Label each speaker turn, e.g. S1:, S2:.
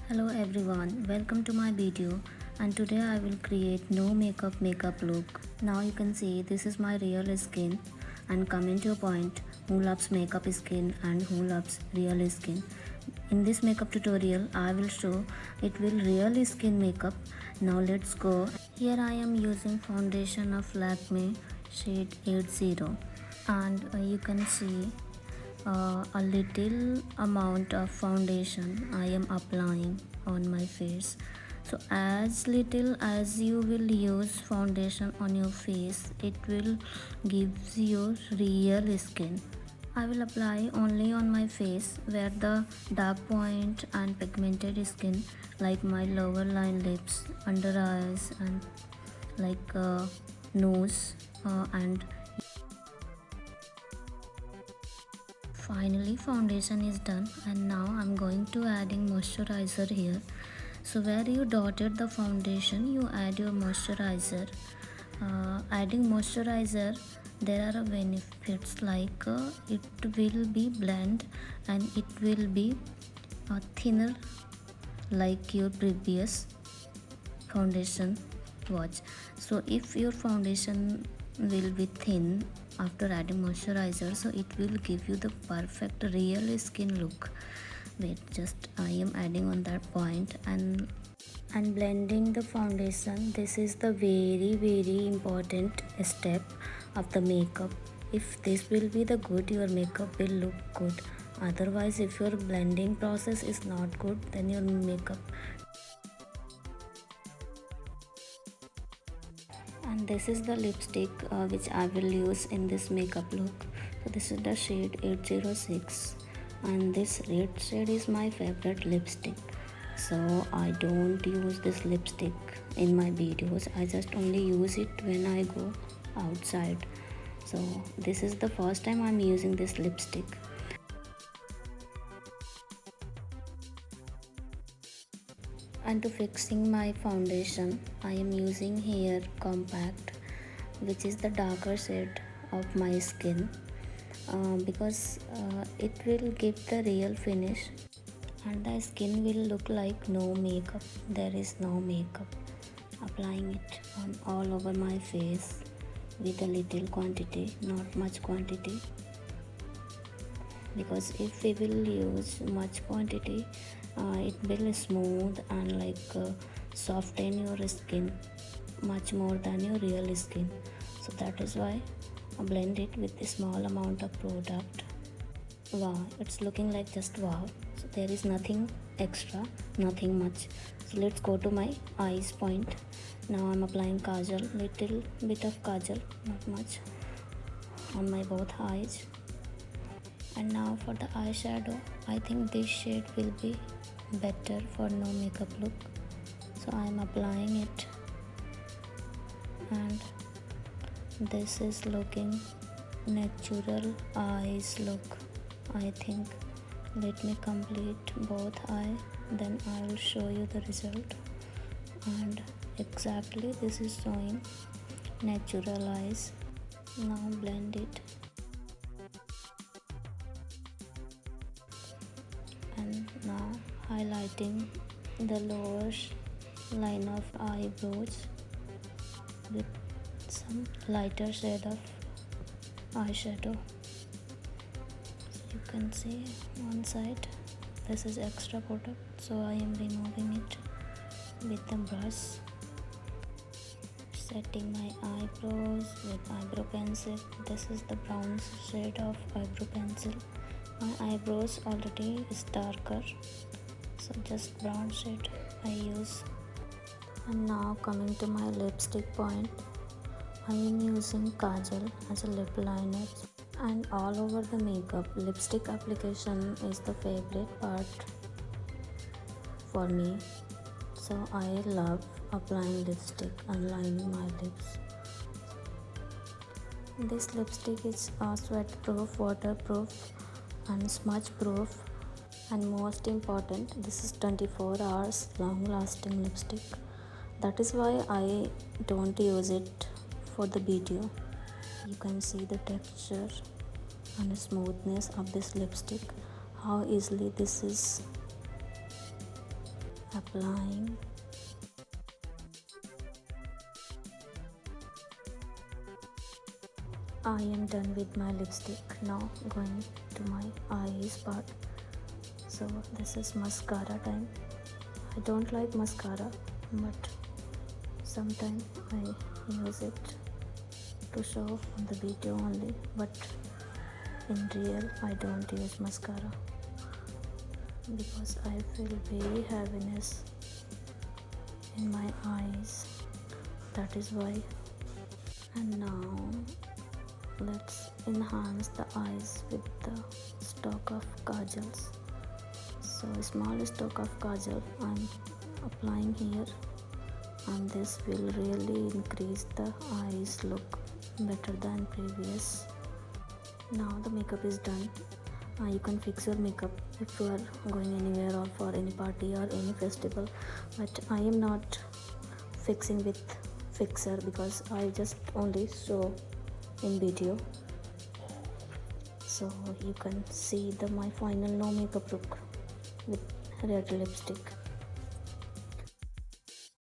S1: Hello everyone, welcome to my video, and today I will create no makeup look. Now you can see this is my real skin, and coming to a point, who loves makeup skin and who loves real skin. In this makeup tutorial I will show it will real skin makeup. Now let's go. Here I am using foundation of Lakme shade 80, and you can see a little amount of foundation I am applying on my face. So as little as you will use foundation on your face, it will gives you real skin. I will apply only on my face where the dark point and pigmented skin, like my lower line lips, under eyes, and like nose and finally foundation is done, and now I'm going to adding moisturizer here. So where you dotted the foundation, you add your moisturizer. Adding moisturizer, there are benefits like it will be blend and it will be thinner like your previous foundation was. So if your foundation will be thin after adding moisturizer, so it will give you the perfect real skin look. Wait, just I am adding on that point and blending the foundation. This is the very important step of the makeup. If this will be the good, your makeup will look good. Otherwise, if your blending process is not good, then your makeup. And this is the lipstick which I will use in this makeup look. So this is the shade 806, and this red shade is my favorite lipstick. So I don't use this lipstick in my videos. I just only use it when I go outside. So this is the first time I'm using this lipstick. And to fixing my foundation, I am using here compact, which is the darker shade of my skin, because it will give the real finish and the skin will look like no makeup. There is no makeup. Applying it on all over my face with a little quantity, not much quantity, because if we will use much quantity, it will smooth and soften your skin much more than your real skin. So that is why I blend it with a small amount of product. Wow, it's looking like just wow. So there is nothing extra, nothing much. So let's go to my eyes point. Now I'm applying kajal, little bit of kajal, not much, on my both eyes. And now for the eyeshadow, I think this shade will be better for no makeup look. So I am applying it, and this is looking natural eyes look, I think. Let me complete both eye, then I will show you the result. And exactly this is showing natural eyes. Now blend it, and now highlighting the lower line of eyebrows with some lighter shade of eyeshadow. So you can see one side, this is extra product, so I am removing it with the brush. Setting my eyebrows with eyebrow pencil. This is the brown shade of eyebrow pencil. My eyebrows already is darker, so just brown shade I use. And now coming to my lipstick point, I am using kajal as a lip liner, and all over the makeup, lipstick application is the favorite part for me. So I love applying lipstick and lining my lips. This lipstick is sweat proof, waterproof, and smudge proof, and most important, this is 24 hours long lasting lipstick. That is why I don't use it for the video. You can see the texture and the smoothness of this lipstick, how easily this is applying. I am done with my lipstick. Now going to my eyes part. So this is mascara time. I don't like mascara, but sometimes I use it to show on the video only, but in real I don't use mascara because I feel very heaviness in my eyes. That is why. And now let's enhance the eyes with the stock of kajals. So a small stock of kajal I'm applying here, and this will really increase the eyes look better than previous. Now the makeup is done. You can fix your makeup if you are going anywhere or for any party or any festival, but I am not fixing with fixer because I just only show in video, so you can see my final no makeup look with red lipstick.